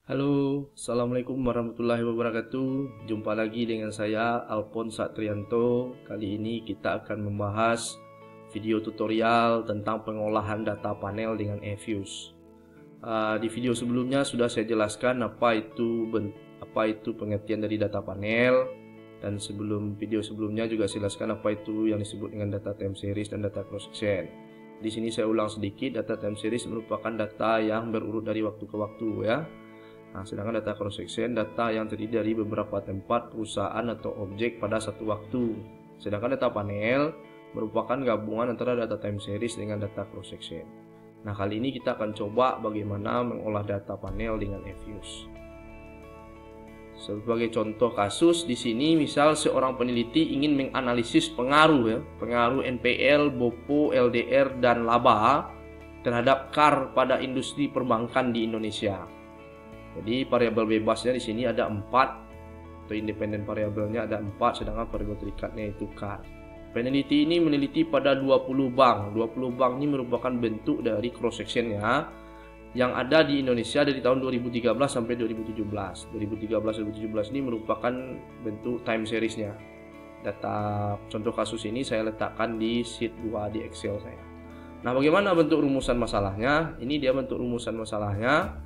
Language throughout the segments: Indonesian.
Halo, Assalamualaikum warahmatullahi wabarakatuh. Jumpa lagi dengan saya Alphonse Satrianto. Kali ini kita akan membahas video tutorial tentang pengolahan data panel dengan eFuse. Di video sebelumnya sudah saya jelaskan apa itu pengertian dari data panel, dan video sebelumnya juga saya jelaskan apa itu yang disebut dengan data time series dan data cross section. Di sini saya ulang sedikit. Data time series merupakan data yang berurut dari waktu ke waktu ya. Nah, sedangkan data cross section data yang terdiri dari beberapa tempat, perusahaan atau objek pada satu waktu. Sedangkan data panel merupakan gabungan antara data time series dengan data cross section. Nah, kali ini kita akan coba bagaimana mengolah data panel dengan eFuse. Sebagai contoh kasus di sini, misal seorang peneliti ingin menganalisis pengaruh NPL, BOPO, LDR dan laba terhadap CAR pada industri perbankan di Indonesia. Jadi variabel bebasnya di sini ada 4, atau independen variabelnya ada 4, sedangkan variabel terikatnya itu CAR. Peneliti ini meneliti pada 20 bank. 20 bank ini merupakan bentuk dari cross sectionnya yang ada di Indonesia dari tahun 2013 sampai 2017. 2013-2017 ini merupakan bentuk time seriesnya. Data contoh kasus ini saya letakkan di sheet 2 di Excel saya. Nah, bagaimana bentuk rumusan masalahnya? Ini dia bentuk rumusan masalahnya.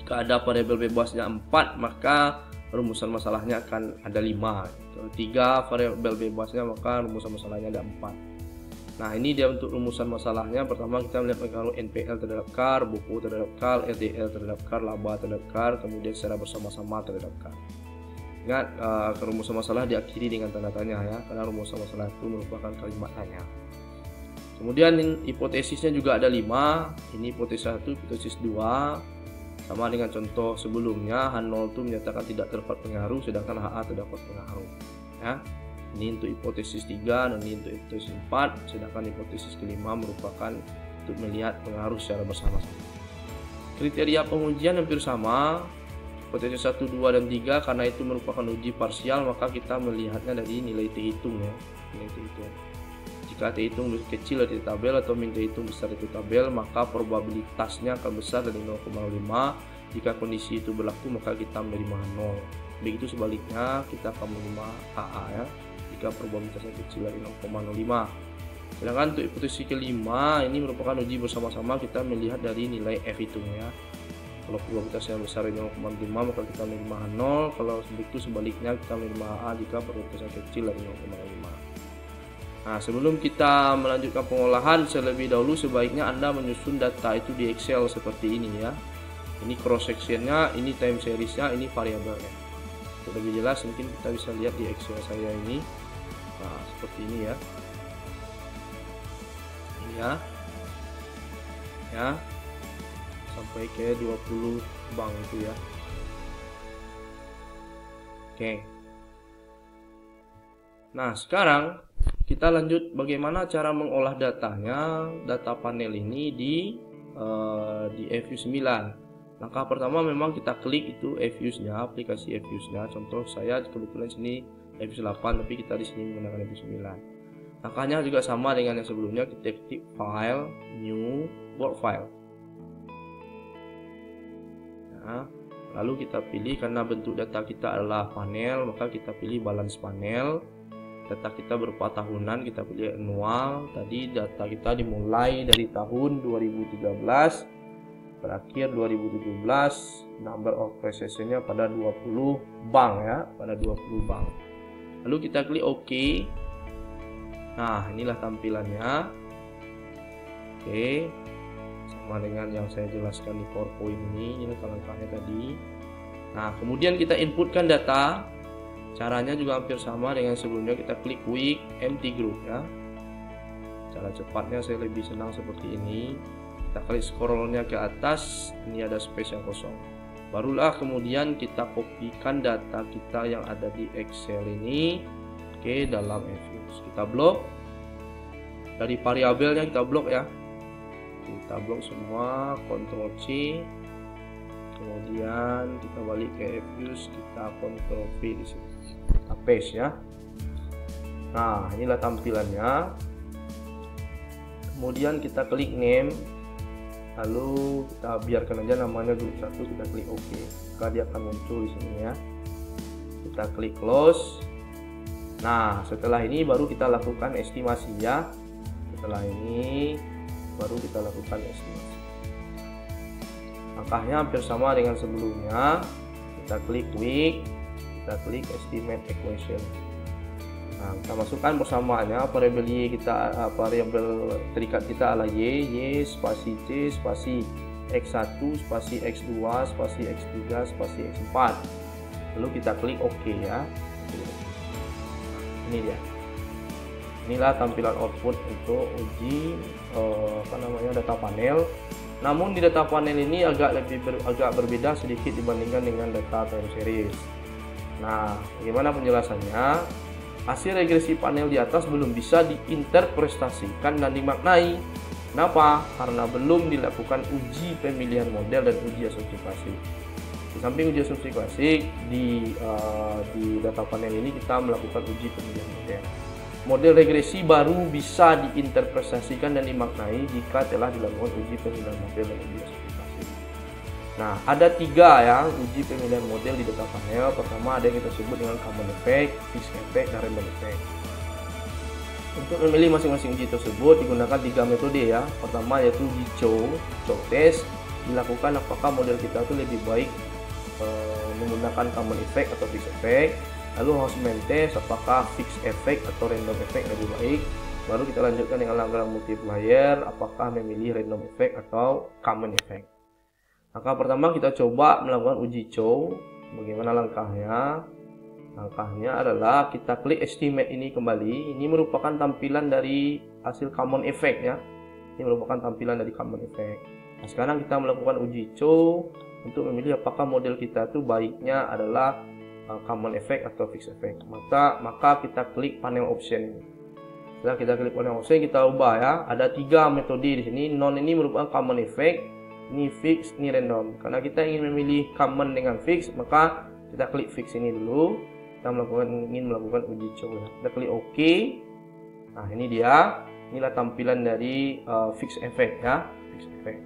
Jika ada variabel bebasnya 4, maka rumusan masalahnya akan ada 5. 3 variabel bebasnya, maka rumusan masalahnya ada 4. Nah, ini dia untuk rumusan masalahnya. Pertama kita melihat pengaruh NPL terhadap CAR, BOPO terhadap CAR, LDR terhadap CAR, laba terhadap CAR, kemudian secara bersama-sama terhadap CAR. Ingat, rumusan masalah diakhiri dengan tanda tanya ya, karena rumusan masalah itu merupakan kalimat tanya. Kemudian hipotesisnya juga ada 5. Ini hipotesis 1, hipotesis 2. Sama dengan contoh sebelumnya, H0 itu menyatakan tidak terdapat pengaruh, sedangkan HA terdapat pengaruh. Ya. Ini untuk hipotesis 3 dan ini untuk hipotesis 4, sedangkan hipotesis kelima merupakan untuk melihat pengaruh secara bersama-sama. Kriteria pengujian hampir sama, hipotesis 1, 2, dan 3, karena itu merupakan uji parsial, maka kita melihatnya dari nilai T hitung ya. Nilai T hitung. Jika T hitung lebih kecil dari tabel atau min T hitung besar dari tabel, maka probabilitasnya akan besar dari 0,5. Jika kondisi itu berlaku, maka kita menerima 0. Begitu sebaliknya, kita akan menerima AA ya, jika probabilitasnya kecil dari 0,05. Sedangkan untuk hipotesis kelima, ini merupakan uji bersama-sama, kita melihat dari nilai F hitung ya. Kalau probabilitasnya besar dari 0,5, maka kita menerima 0. Kalau begitu sebaliknya, kita menerima AA jika probabilitasnya kecil dari 0,5. Nah, sebelum kita melanjutkan pengolahan, terlebih dahulu sebaiknya Anda menyusun data itu di Excel seperti ini ya. Ini cross sectionnya, ini time seriesnya, ini variabelnya. Untuk lebih jelas mungkin kita bisa lihat di Excel saya ini. Nah, seperti ini ya. Ini ya. Ya. Sampai ke 20 bank itu ya. Oke. Nah, sekarang kita lanjut bagaimana cara mengolah datanya, data panel ini di eFuse 9. Langkah pertama memang kita klik itu eFuse-nya, aplikasi eFuse-nya. Contoh saya kebetulan sini eFuse 8, tapi kita di sini menggunakan eFuse 9. Langkahnya juga sama dengan yang sebelumnya, kita ketik file, new, work file. Nah, lalu kita pilih, karena bentuk data kita adalah panel, maka kita pilih balance panel. Data kita berupa tahunan, kita pilih annual. Tadi data kita dimulai dari tahun 2013, berakhir 2017. Number of transaction-nya pada 20 bank ya, pada 20 bank. Lalu kita klik OK. Nah, inilah tampilannya. Oke, sama dengan yang saya jelaskan di PowerPoint ini langkah-langkahnya tadi. Nah, kemudian kita inputkan data. Caranya juga hampir sama dengan sebelumnya, kita klik quick empty group ya. Cara cepatnya saya lebih senang seperti ini. Kita klik scrollnya ke atas, ini ada space yang kosong. Barulah kemudian kita kopikan data kita yang ada di Excel ini ke dalam eFuse. Kita blok. Dari variabelnya kita blok ya. Kita blok semua, Ctrl C. Kemudian kita balik ke eFuse, kita Ctrl V di sini. Kita paste ya. Nah, inilah tampilannya. Kemudian kita klik name. lalu kita biarkan aja namanya grup 1, kita klik OK, maka dia akan muncul di sini ya. Kita klik close. Nah, setelah ini baru kita lakukan estimasi ya. Setelah ini baru kita lakukan estimasi. Langkahnya hampir sama dengan sebelumnya. Kita klik quick, kita klik estimate equation. Nah, kita masukkan persamaannya, variabel y kita, variabel terikat kita adalah y spasi c spasi x1 spasi x2 spasi x3 spasi x4. Lalu kita klik OK ya. Ini dia. Inilah tampilan output untuk uji data panel. Namun di data panel ini agak berbeda sedikit dibandingkan dengan data time series. Nah, bagaimana penjelasannya? Hasil regresi panel di atas belum bisa diinterpretasikan dan dimaknai. Kenapa? Karena belum dilakukan uji pemilihan model dan uji asumsi klasik. Di samping uji asumsi klasik, di data panel ini kita melakukan uji pemilihan model. Model regresi baru bisa diinterpretasikan dan dimaknai jika telah dilakukan uji pemilihan model dan uji asumsi klasik. Nah, ada 3 ya uji pemilihan model di data panel. Pertama ada yang kita sebut dengan common effect, fixed effect, dan random effect. Untuk memilih masing-masing uji tersebut digunakan 3 metode ya. Pertama yaitu uji chow test, dilakukan apakah model kita itu lebih baik menggunakan common effect atau fixed effect. Lalu Hausman test, apakah fixed effect atau random effect lebih baik. Baru kita lanjutkan dengan langkah multiplier, apakah memilih random effect atau common effect. Langkah pertama kita coba melakukan uji chow. Bagaimana langkahnya? Langkahnya adalah kita klik estimate ini kembali. Ini merupakan tampilan dari hasil common effect ya. Ini merupakan tampilan dari common effect. Nah, sekarang kita melakukan uji chow untuk memilih apakah model kita itu baiknya adalah common effect atau fixed effect. Maka kita klik panel option. Setelah kita klik panel option, kita ubah ya. Ada 3 metode di sini. Non ini merupakan common effect, ini fix, ini random. Karena kita ingin memilih common dengan fix, maka kita klik fix ini dulu. Kita ingin melakukan uji coba. Kita klik OK. Nah, ini dia. Inilah tampilan dari fix effect ya, fix effect.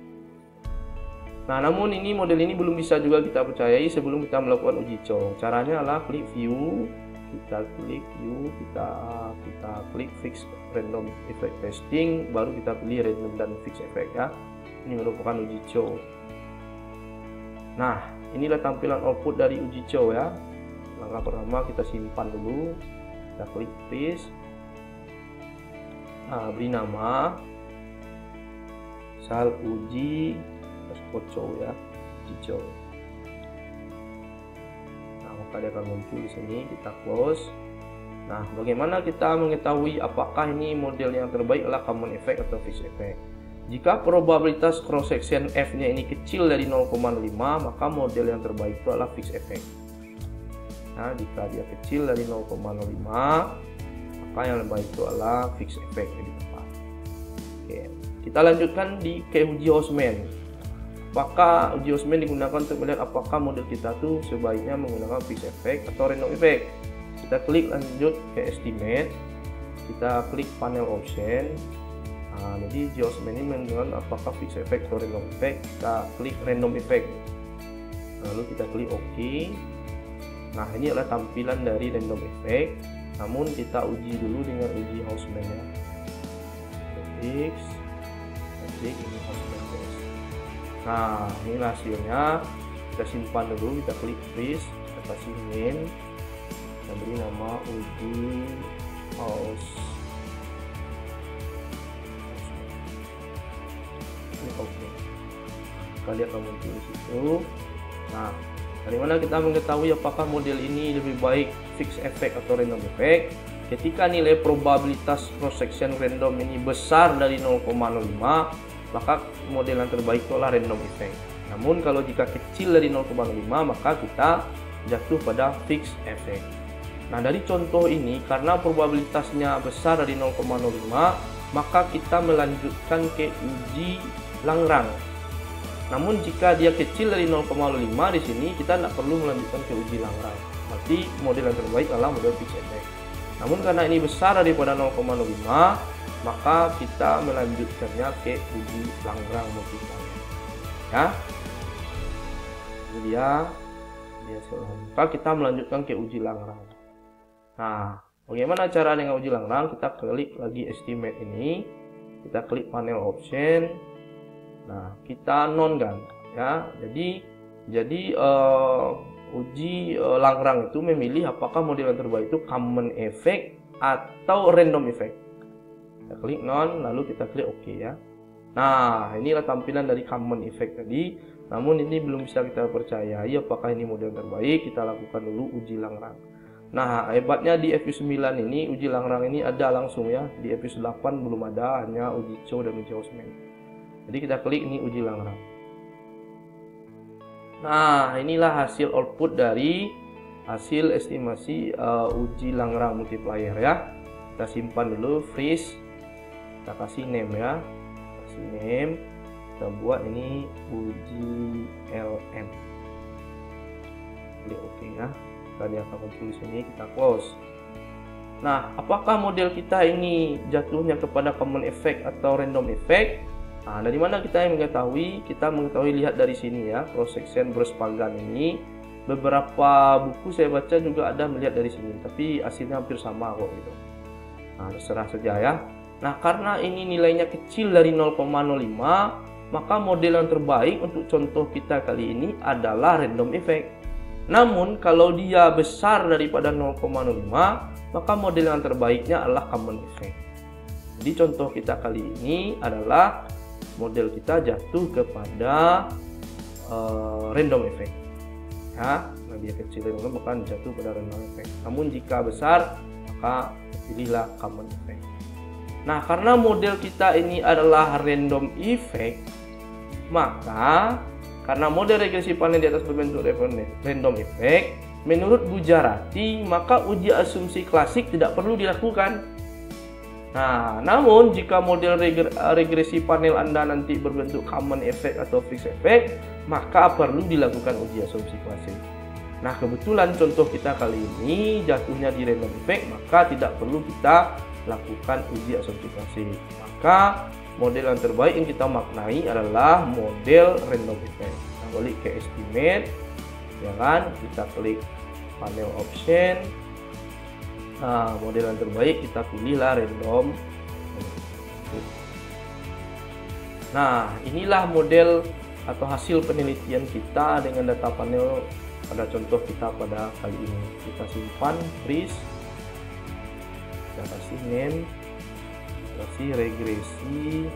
Nah, namun ini model ini belum bisa juga kita percayai sebelum kita melakukan uji coba. Caranya adalah klik view, kita klik view, kita klik fix random effect testing, baru kita pilih random dan fix effect ya. Ini merupakan uji chow. Nah, inilah tampilan output dari uji chow ya. Langkah pertama kita simpan dulu. Kita klik freeze. Nah, beri nama misal uji chow ya, uji chow. Nah, maka dia akan muncul di sini. Kita close. Nah, bagaimana kita mengetahui apakah ini model yang terbaik adalah common effect atau fixed effect? Jika probabilitas cross section F-nya ini kecil dari 0,5, maka model yang terbaik itu adalah fixed effect. Nah, jika dia kecil dari 0,05, maka yang terbaik itu adalah fixed effect lebih tepat. Oke, kita lanjutkan ke uji Hausman. Apakah uji Hausman digunakan untuk melihat apakah model kita tuh sebaiknya menggunakan fixed effect atau random effect? Kita klik lanjut ke estimate, kita klik panel option. Nah, jadi uji Hausman ini menggunakan apakah fixed effect atau random effect. Kita klik random effect, lalu kita klik OK. Nah, ini adalah tampilan dari random effect. Namun kita uji dulu dengan uji Hausman ya. Fix, klik ini Hausman test. Nah, ini hasilnya. Kita simpan dulu, kita klik freeze, kita kasih name, kita beri nama uji Hausman. Oke, kalian akan muncul di situ. Nah, dari mana kita mengetahui apakah model ini lebih baik fixed effect atau random effect? Ketika nilai probabilitas cross section random ini besar dari 0,05, maka model yang terbaik itu adalah random effect. Namun kalau jika kecil dari 0,05, maka kita jatuh pada fixed effect. Nah, dari contoh ini karena probabilitasnya besar dari 0,05, maka kita melanjutkan ke uji Lagrange. Namun jika dia kecil dari 0,05 di sini kita tidak perlu melanjutkan ke uji Lagrange. Berarti model yang terbaik adalah model fixed effect. Namun karena ini besar daripada 0,05, maka kita melanjutkannya ke uji Lagrange multiplier. ya. Ini dia hasil. Maka kita melanjutkan ke uji Lagrange. Nah, bagaimana cara dengan uji Lagrange? Kita klik lagi estimate ini, kita klik panel option. Nah, kita nonkan ya. Jadi uji Lagrange itu memilih apakah model yang terbaik itu common effect atau random effect. Kita klik non, lalu kita klik OK ya. Nah, inilah tampilan dari common effect tadi. Namun ini belum bisa kita percayai apakah ini model terbaik. Kita lakukan dulu uji Lagrange. Nah, hebatnya di FU9 ini uji Lagrange ini ada langsung ya. Di FU8 belum ada, hanya uji Chow dan uji Hausmann. Jadi kita klik ini uji Lagrange. Nah, inilah hasil output dari hasil estimasi uji Lagrange multiplier ya. Kita simpan dulu, freeze. Kita kasih name ya. Kasih name. Kita buat ini uji LM. Klik OK ya. Tadi akan tulis ini, kita close. Nah, apakah model kita ini jatuhnya kepada common effect atau random effect? Nah, dari mana kita yang mengetahui? Kita mengetahui, lihat dari sini ya, cross section Bruce-Pagan ini. Beberapa buku saya baca juga ada melihat dari sini, tapi hasilnya hampir sama kok gitu. Nah, terserah saja ya. Nah, karena ini nilainya kecil dari 0,05, maka model yang terbaik untuk contoh kita kali ini adalah random effect. Namun kalau dia besar daripada 0,05, maka model yang terbaiknya adalah common effect. Jadi contoh kita kali ini adalah model kita jatuh kepada random effect. Ya, nah dia kecil maka jatuh pada random effect. Namun jika besar, maka pilihlah common effect. Nah, karena model kita ini adalah random effect, maka karena model regresi panel di atas berbentuk random effect, menurut Gujarati, maka uji asumsi klasik tidak perlu dilakukan. Nah, namun jika model regresi panel Anda nanti berbentuk common effect atau fixed effect, maka perlu dilakukan uji asumsi klasik. Nah, kebetulan contoh kita kali ini jatuhnya di random effect, maka tidak perlu kita lakukan uji asumsi klasik. Maka model yang terbaik yang kita maknai adalah model random effect. Kita balik ke estimate, ya kan? Kita klik panel option. Nah, model yang terbaik kita pilihlah random. Nah, inilah model atau hasil penelitian kita dengan data panel pada contoh kita pada kali ini. Kita simpan, freeze, kita kasih name, kasih regresi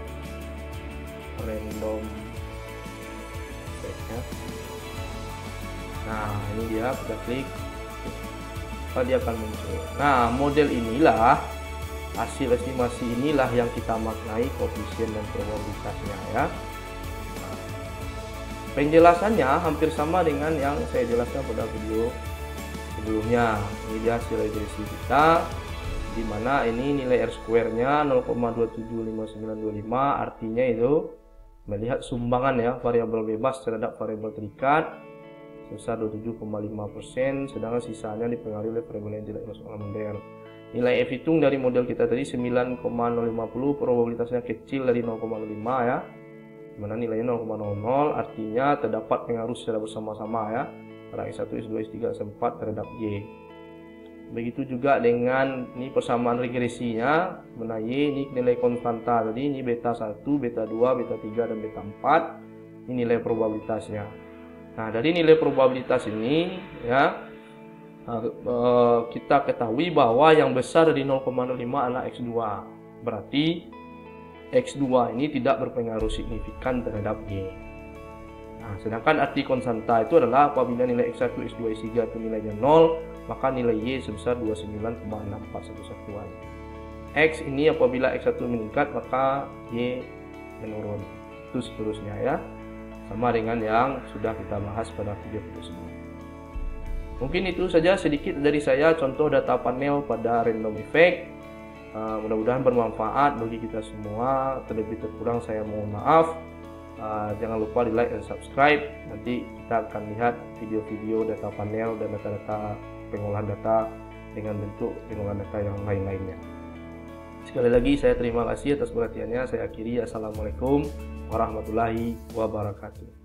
random effect ya. Nah, ini dia, kita klik, maka dia akan muncul. Nah, model inilah, hasil estimasi inilah yang kita maknai koefisien dan probabilitasnya ya. Nah, penjelasannya hampir sama dengan yang saya jelaskan pada video sebelumnya. Ini dia hasil regresi kita, di mana ini nilai R-square-nya 0,275925, artinya itu melihat sumbangan ya variabel bebas terhadap variabel terikat sebesar 27,5%, sedangkan sisanya dipengaruhi oleh variabel yang tidak masuk dalam model. Nilai F hitung dari model kita tadi 9,050, probabilitasnya kecil dari 0,05 ya, dimana nilainya 0,00, artinya terdapat pengaruh secara bersama-sama ya pada X1, X2, X3, X4 terhadap Y. Begitu juga dengan ini persamaan regresinya, mana Y ini nilai konstanta tadi, ini beta 1, beta 2, beta 3 dan beta 4. Ini nilai probabilitasnya. Nah, dari nilai probabilitas ini ya kita ketahui bahwa yang besar dari 0,05 adalah X2. Berarti X2 ini tidak berpengaruh signifikan terhadap Y. Nah, sedangkan arti konstanta itu adalah apabila nilai X1, X2, X3 itu nilainya 0, maka nilai Y sebesar 29,6411. X ini apabila X1 meningkat, maka Y menurun. Itu seterusnya ya. Sama dengan yang sudah kita bahas pada video sebelumnya. Mungkin itu saja sedikit dari saya contoh data panel pada random effect. Mudah-mudahan bermanfaat bagi kita semua. Terlebih terkurang saya mohon maaf. Jangan lupa di like dan subscribe. Nanti kita akan lihat video-video data panel dan data-data pengolahan data dengan bentuk pengolahan data yang lain-lainnya. Sekali lagi saya terima kasih atas perhatiannya. Saya akhiri. Assalamualaikum warahmatullahi wabarakatuh.